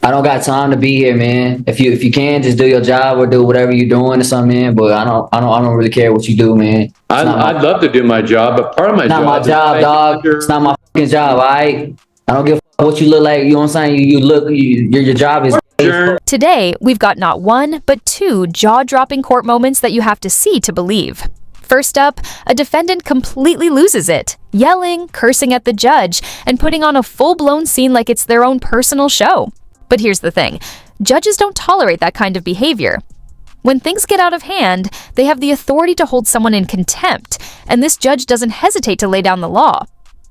I don't got time to be here, man. If you can, just do your job or do whatever you're doing or something, man. But I don't really care what you do, man. I'd love to do my job, but part of my job. Not my job, dog. It's not my fucking job, all right? I don't give a fuck what you look like. You know what I'm saying? Your job is. Today, we've got not one, but two jaw-dropping court moments that you have to see to believe. First up, a defendant completely loses it, yelling, cursing at the judge, and putting on a full-blown scene like it's their own personal show. But here's the thing, judges don't tolerate that kind of behavior. When things get out of hand, they have the authority to hold someone in contempt, and this judge doesn't hesitate to lay down the law.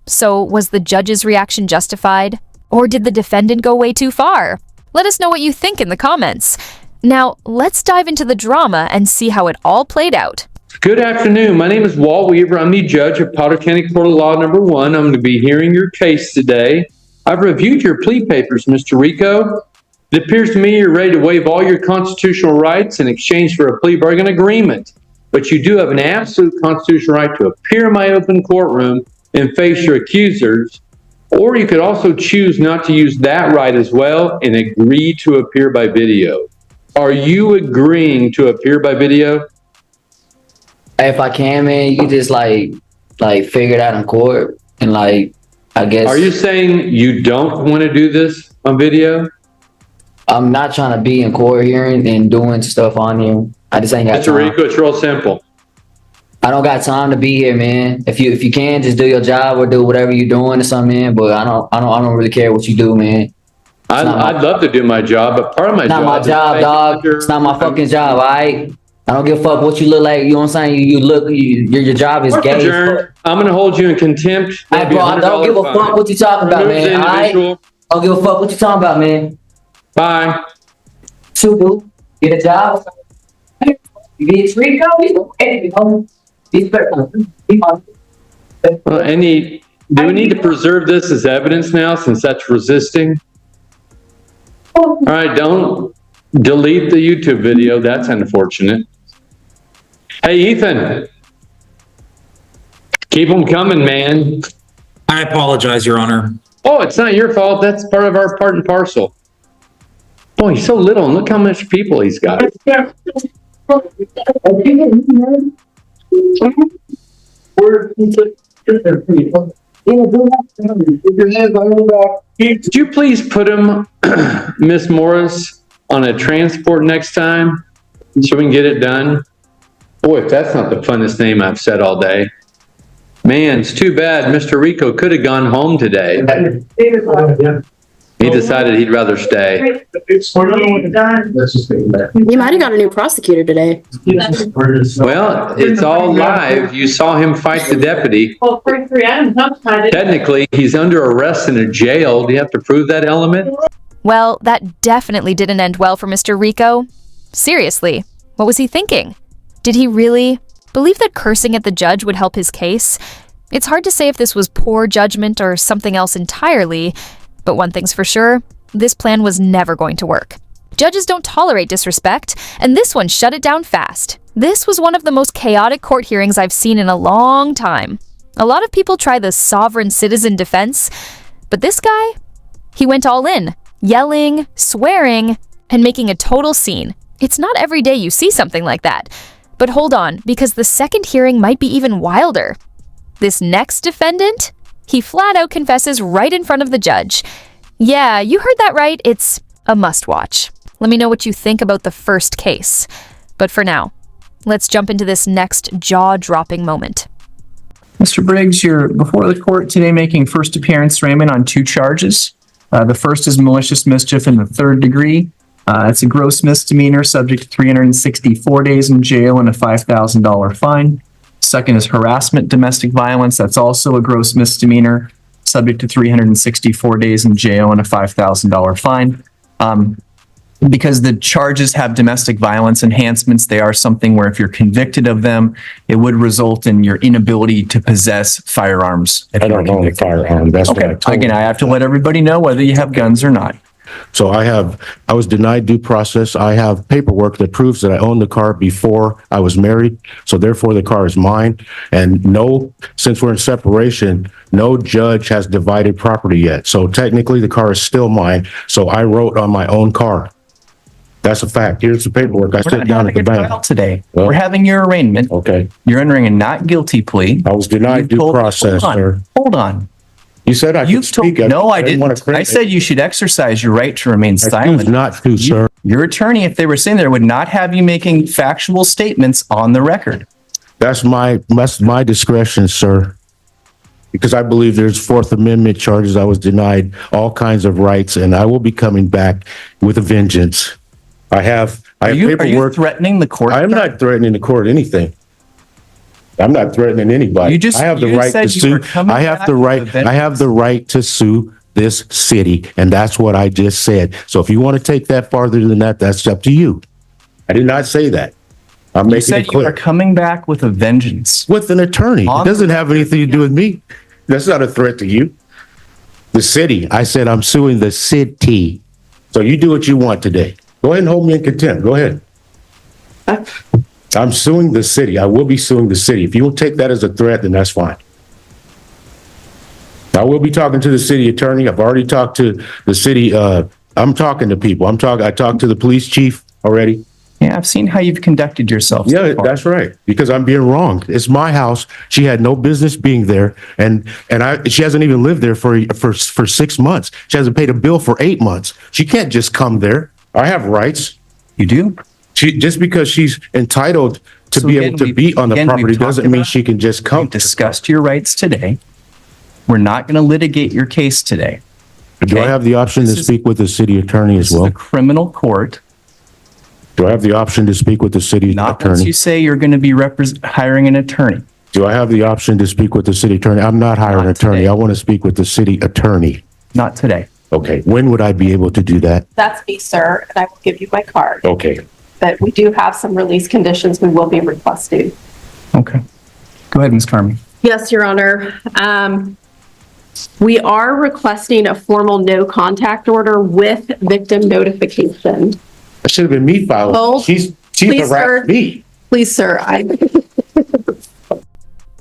So, was the judge's reaction justified? Or did the defendant go way too far? Let us know what you think in the comments. Now, let's dive into the drama and see how it all played out. Good afternoon. My name is Walt Weaver. I'm the judge of Powder County Court of Law number 1. I'm going to be hearing your case today. I've reviewed your plea papers, Mr. Rico. It appears to me you're ready to waive all your constitutional rights in exchange for a plea bargain agreement. But you do have an absolute constitutional right to appear in my open courtroom and face your accusers. Or you could also choose not to use that right as well and agree to appear by video. Are you agreeing to appear by video? If I can, man, you can just like figure it out in court and I guess. Are you saying you don't want to do this on video? I'm not trying to be in court hearing and doing stuff on you. I just ain't got time. Mr. Rico, it's real simple. I don't got time to be here, man. If you can, just do your job or do whatever you're doing or something, man. But I don't really care what you do, man. I'd love to do my job, but part of my job. Not my job, dog. It's not my fucking job, all right? I don't give a fuck what you look like. You know what I'm saying? Your job is gay. Adjourned. I'm going to hold you in contempt. Hey, bro, I don't give a fuck what you talking about, man. All right? I don't give a fuck what you talking about, man. Bye. So, dude, get a job. You get free to go. Well, do we need to preserve this as evidence now since that's resisting? All right, don't delete the YouTube video. That's unfortunate. Hey, Ethan. Keep them coming, man. I apologize, Your Honor. Oh, it's not your fault. That's part of our part and parcel. Boy, he's so little, and look how much people he's got. Could you please put him, Miss Morris, on a transport next time so we can get it done? Boy, if that's not the funnest name I've said all day. Man, it's too bad Mr. Rico could have gone home today. He decided he'd rather stay. You might have got a new prosecutor today. Well, it's all live. You saw him fight the deputy. Technically, he's under arrest in a jail. Do you have to prove that element? Well, that definitely didn't end well for Mr. Rico. Seriously, what was he thinking? Did he really believe that cursing at the judge would help his case? It's hard to say if this was poor judgment or something else entirely, but one thing's for sure, this plan was never going to work. Judges don't tolerate disrespect, and this one shut it down fast. This was one of the most chaotic court hearings I've seen in a long time. A lot of people try the sovereign citizen defense, but this guy, he went all in, yelling, swearing, and making a total scene. It's not every day you see something like that. But hold on, because the second hearing might be even wilder. This next defendant, he flat out confesses right in front of the judge. Yeah, you heard that right, it's a must-watch. Let me know what you think about the first case. But for now, let's jump into this next jaw-dropping moment. Mr. Briggs, you're before the court today making first appearance, Raymond, on 2 charges. The first is malicious mischief in the 3rd degree. It's a gross misdemeanor subject to 364 days in jail and a $5,000 fine. Second is harassment, domestic violence. That's also a gross misdemeanor subject to 364 days in jail and a $5,000 fine. Because the charges have domestic violence enhancements, they are something where if you're convicted of them, it would result in your inability to possess firearms. I don't own a firearm. That's okay. Again, I have to let everybody know whether you have guns or not. So I was denied due process. I have paperwork that proves that I owned the car before I was married. So therefore the car is mine. And since we're in separation, no judge has divided property yet. So technically the car is still mine. So I wrote on my own car. That's a fact. Here's the paperwork. I sit down at the bank today. Well, we're having your arraignment. Okay. You're entering a not guilty plea. I was denied due process, sir. Hold on. You said I could speak. No, I didn't. I said you should exercise your right to remain silent. I choose not to, sir. Your attorney, if they were saying there, would not have you making factual statements on the record. That's my discretion, sir. Because I believe there's Fourth Amendment charges. I was denied all kinds of rights, and I will be coming back with a vengeance. I have paperwork. Are you threatening the court? I am not threatening the court anything. I'm not threatening anybody. I have the right to sue. I have the right to sue this city, and that's what I just said. So if you want to take that farther than that, that's up to you. I did not say that. I'm making it clear. You are coming back with a vengeance. With an attorney. It doesn't have anything to do with me. That's not a threat to you. The city. I said I'm suing the city. So you do what you want today. Go ahead and hold me in contempt. Go ahead. I'm suing the city. I will be suing the city. If you will take that as a threat, then that's fine. I will be talking to the city attorney. I've already talked to the city. I'm talking to people. I talked to the police chief already. Yeah, I've seen how you've conducted yourself. Yeah, that's right. Because I'm being wronged. It's my house. She had no business being there, and she hasn't even lived there for 6 months. She hasn't paid a bill for 8 months. She can't just come there. I have rights. You do? Just because she's entitled to be able to be on the property doesn't mean she can just come. We've discussed your rights today. We're not going to litigate your case today. Do I have the option to speak with the city attorney as well? This is a criminal court. Do I have the option to speak with the city attorney? Not once you say you're going to be hiring an attorney. Do I have the option to speak with the city attorney? I'm not hiring an attorney. Today. I want to speak with the city attorney. Not today. Okay. When would I be able to do that? That's me, sir, and I will give you my card. Okay. But we do have some release conditions we will be requesting. Okay. Go ahead, Ms. Carmen. Yes, Your Honor. We are requesting a formal no contact order with victim notification. That should have been me filing. Hold. She's Please, sir. harassed me. Please, sir.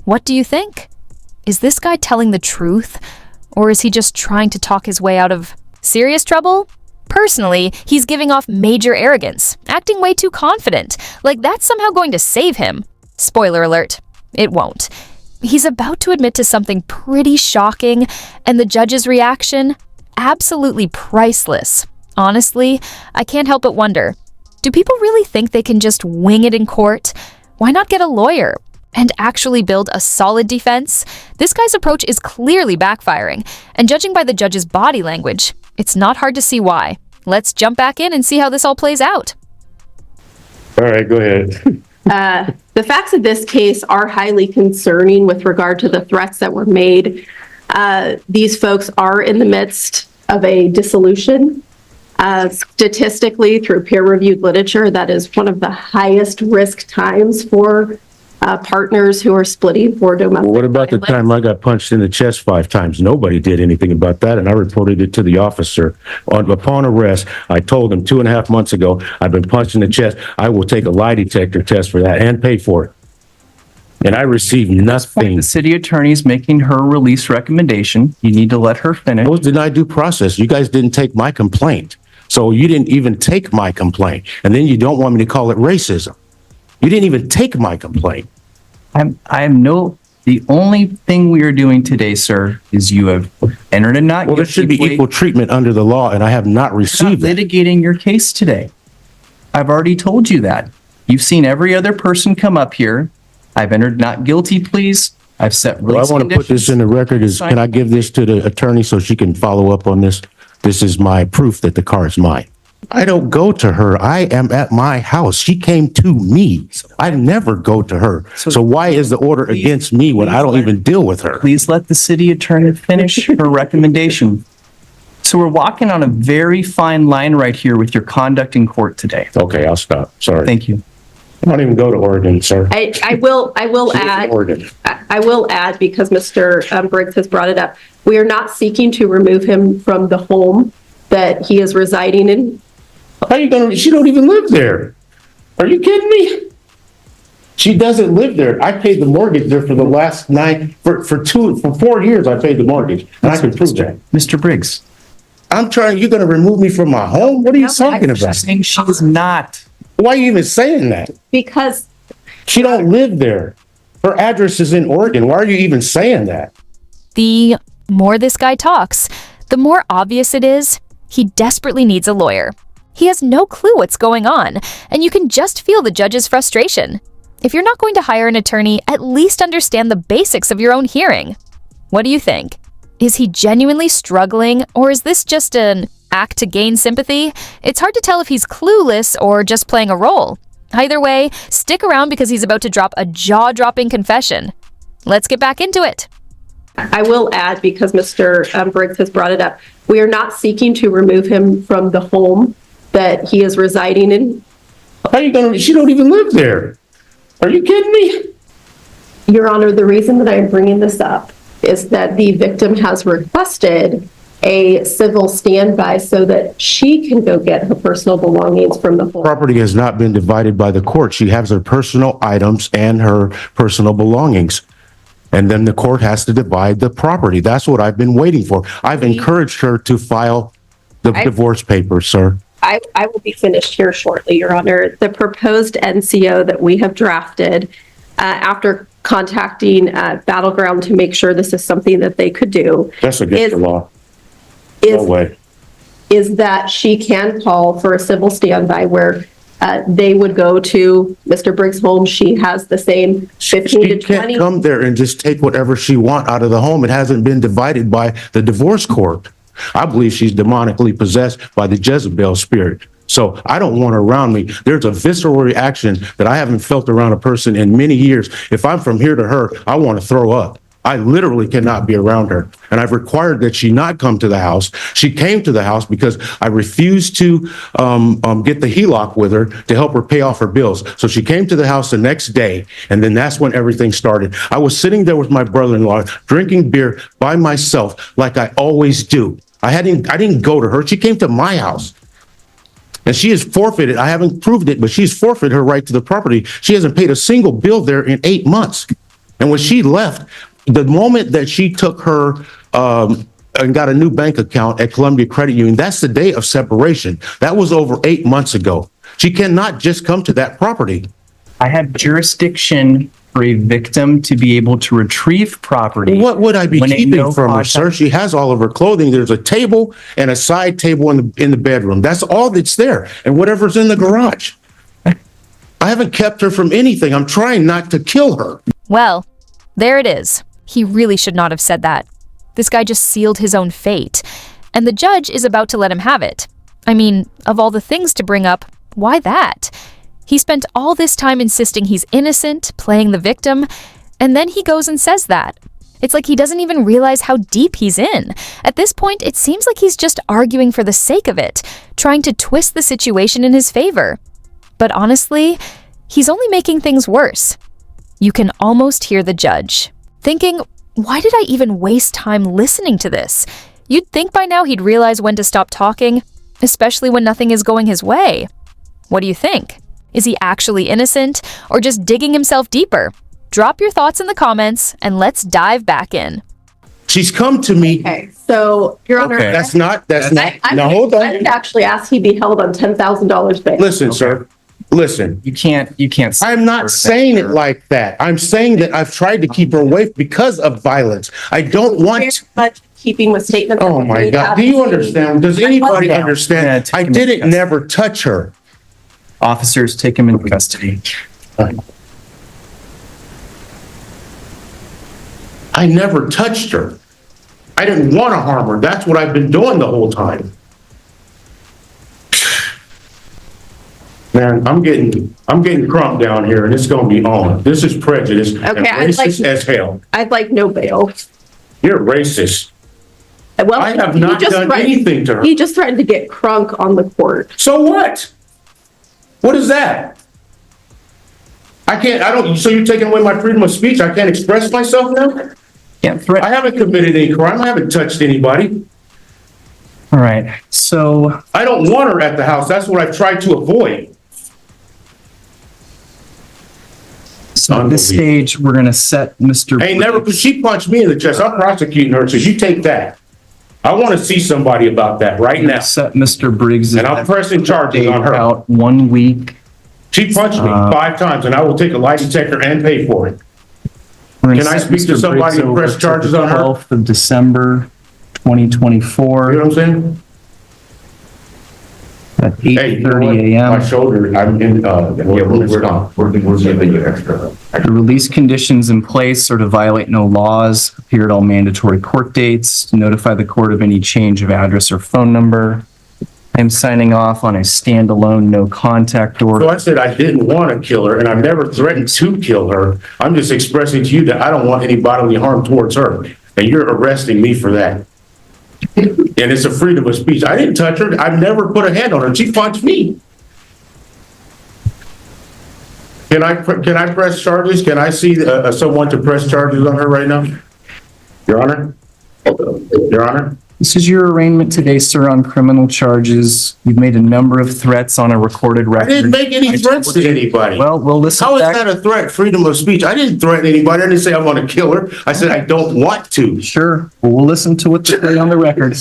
What do you think? Is this guy telling the truth? Or is he just trying to talk his way out of serious trouble? Personally, he's giving off major arrogance, acting way too confident, like that's somehow going to save him. Spoiler alert, it won't. He's about to admit to something pretty shocking, and the judge's reaction? Absolutely priceless. Honestly, I can't help but wonder, do people really think they can just wing it in court? Why not get a lawyer and actually build a solid defense? This guy's approach is clearly backfiring, and judging by the judge's body language, it's not hard to see why. Let's jump back in and see how this all plays out. All right, go ahead. The facts of this case are highly concerning with regard to the threats that were made. These folks are in the midst of a dissolution. Statistically, through peer-reviewed literature, that is one of the highest risk times for partners who are splitting for domestic What about the time I got punched in the chest 5 times? Nobody did anything about that, and I reported it to the officer. Upon arrest, I told him 2.5 months ago, I've been punched in the chest. I will take a lie detector test for that and pay for it. And I received nothing. The city attorney is making her release recommendation. You need to let her finish. I was denied due process. You guys didn't take my complaint. So you didn't even take my complaint. And then you don't want me to call it racism. You didn't even take my complaint. The only thing we are doing today, sir, is you have entered a not guilty. Well, there should be equal treatment under the law, and I have not received it. Litigating your case today. I've already told you that. You've seen every other person come up here. I've entered not guilty pleas. I've set release Well, I want to put this in the record. Can I give this to the attorney so she can follow up on this? This is my proof that the car is mine. I don't go to her. I am at my house. She came to me. I never go to her. So why is the order against me when I don't even deal with her? Please let the city attorney finish her recommendation. So we're walking on a very fine line right here with your conduct in court today. Okay, I'll stop. Sorry. Thank you. I don't even go to Oregon, sir. I will add, Oregon. I will add, because Mr. Briggs has brought it up, we are not seeking to remove him from the home. that he is residing in. How you gonna, she don't even live there. Are you kidding me? She doesn't live there. I paid the mortgage there for the last for 4 years I paid the mortgage. And I can prove that. Mr. Briggs. You're gonna remove me from my home? What are you talking about? Saying she is not. Why are you even saying that? Because She don't live there. Her address is in Oregon. Why are you even saying that? The more this guy talks, the more obvious it is he desperately needs a lawyer. He has no clue what's going on, and you can just feel the judge's frustration. If you're not going to hire an attorney, at least understand the basics of your own hearing. What do you think? Is he genuinely struggling, or is this just an act to gain sympathy? It's hard to tell if he's clueless or just playing a role. Either way, stick around because he's about to drop a jaw-dropping confession. Let's get back into it. I will add, because Mr. Briggs has brought it up, we are not seeking to remove him from the home that he is residing in. How you gonna, she don't even live there. Are you kidding me? Your Honor, the reason that I'm bringing this up is that the victim has requested a civil standby so that she can go get her personal belongings from the home. Property has not been divided by the court. She has her personal items and her personal belongings. And then the court has to divide the property. That's what I've been waiting for. I've encouraged her to file the divorce papers, sir. I will be finished here shortly, Your Honor. The proposed NCO that we have drafted, after contacting Battleground to make sure this is something that they could do. That's against the law. No way. Is that she can call for a civil standby where they would go to Mr. Briggs' home. She has the same 15 to 20. She can't come there and just take whatever she wants out of the home. It hasn't been divided by the divorce court. I believe she's demonically possessed by the Jezebel spirit. So I don't want her around me. There's a visceral reaction that I haven't felt around a person in many years. If I'm from here to her, I want to throw up. I literally cannot be around her. And I've required that she not come to the house. She came to the house because I refused to get the HELOC with her to help her pay off her bills. So she came to the house the next day, and then that's when everything started. I was sitting there with my brother-in-law, drinking beer by myself like I always do. I didn't go to her. She came to my house. And she has forfeited, I haven't proved it, but she's forfeited her right to the property. She hasn't paid a single bill there in 8 months. And when she left, the moment that she took her and got a new bank account at Columbia Credit Union, that's the day of separation. That was over 8 months ago. She cannot just come to that property. I have jurisdiction for a victim to be able to retrieve property. What would I be when keeping no from her, sir? contact- She has all of her clothing. There's a table and a side table in the bedroom. That's all that's there. And whatever's in the garage. I haven't kept her from anything. I'm trying not to kill her. Well, there it is. He really should not have said that. This guy just sealed his own fate. And the judge is about to let him have it. I mean, of all the things to bring up, why that? He spent all this time insisting he's innocent, playing the victim, and then he goes and says that. It's like he doesn't even realize how deep he's in. At this point, it seems like he's just arguing for the sake of it, trying to twist the situation in his favor. But honestly, he's only making things worse. You can almost hear the judge thinking, why did I even waste time listening to this? You'd think by now he'd realize when to stop talking, especially when nothing is going his way. What do you think? Is he actually innocent or just digging himself deeper? Drop your thoughts in the comments and let's dive back in. She's come to me. Okay, so, Your Honor. Okay. That's not, I now hold I on. would actually ask he be held on $10,000 bail. Listen, sir, listen. You can't. I'm not saying it like that. I'm saying that I've tried to keep her away because of violence. I don't Very want. much keeping with statements. Oh that my we God. have Do you seen. understand? Does anybody Yeah, understand? take I him into didn't custody. never touch her. Officers, take him into custody. I never touched her. I didn't want to harm her. That's what I've been doing the whole time. Man, I'm getting crunk down here and it's going to be on. This is prejudice and Okay, racist as hell. I'd like no bail. You're racist. Well, I have he not just done threatened- anything to her. He just threatened to get crunk on the court. So what? What is that? So you're taking away my freedom of speech? I can't express myself now? Can't I threaten. haven't committed any crime. I haven't touched anybody. All right. So I don't want her at the house. That's what I've tried to avoid. at this stage, we're going to set Mr. Hey, never, because she punched me in the chest. I'm prosecuting her, so you take that. I want to see somebody about that right now. Set Mr. Briggs. And I'm pressing charges on her. Out 1 week. She punched me 5 times, and I will take a lie detector and pay for it. Can I speak to somebody and press charges on her? 12th of December, 2024. You know what I'm saying? At Hey, 8:30 a.m. My shoulder, I'm in, we're giving you extra. The release conditions in place are to violate no laws, appear at all mandatory court dates, to notify the court of any change of address or phone number. I'm signing off on a standalone no contact order. So I said I didn't want to kill her, and I've never threatened to kill her. I'm just expressing to you that I don't want any bodily harm towards her, and you're arresting me for that. And it's a freedom of speech. I didn't touch her. I've never put a hand on her. She punched me. Can I press charges? Can I see someone to press charges on her right now? Your Honor? Your Honor? This is your arraignment today, sir, on criminal charges. You've made a number of threats on a recorded record. I didn't make any threats to anybody. Well, we'll listen How is back. that a threat? Freedom of speech. I didn't threaten anybody. I didn't say I want to kill her. I said I don't want to. Sure. Well, we'll listen to what's on the record.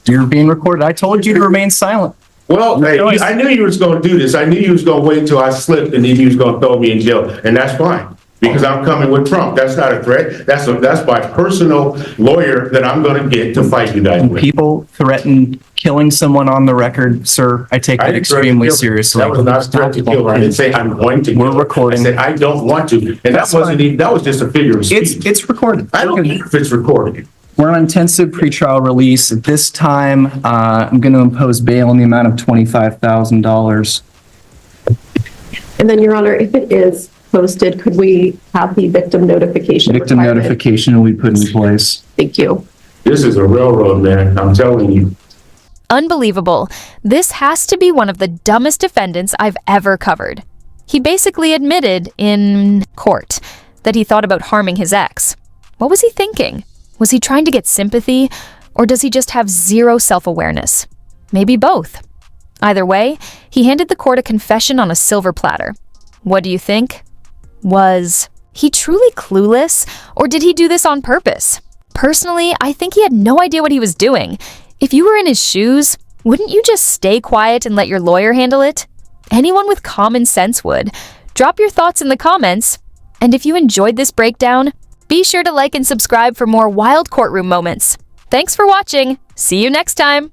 You're being recorded. I told you to remain silent. Well, hey, I knew you was going to do this. I knew you was going to wait until I slipped and then you was going to throw me in jail. And that's fine. Because I'm coming with Trump. That's not a threat. That's my personal lawyer that I'm going to get to fight you guys with. People threaten killing someone on the record, sir. I take that extremely seriously. That was not a threat to kill her. I didn't say I'm going to kill her. We're recording. I said I don't want to. And that wasn't even, that was just a figure of speech. It's recorded. I don't care if it's recorded. We're on intensive pretrial release. At this time, I'm going to impose bail in the amount of $25,000. And then, Your Honor, if it is posted, could we have the victim notification? Victim requirement? notification will be put in place. Thank you. This is a railroad, man. I'm telling you. Unbelievable. This has to be one of the dumbest defendants I've ever covered. He basically admitted in court that he thought about harming his ex. What was he thinking? Was he trying to get sympathy, or does he just have zero self-awareness? Maybe both. Either way, he handed the court a confession on a silver platter. What do you think? Was he truly clueless, or did he do this on purpose? Personally, I think he had no idea what he was doing. If you were in his shoes, wouldn't you just stay quiet and let your lawyer handle it? Anyone with common sense would. Drop your thoughts in the comments. And if you enjoyed this breakdown, be sure to like and subscribe for more wild courtroom moments. Thanks for watching. See you next time.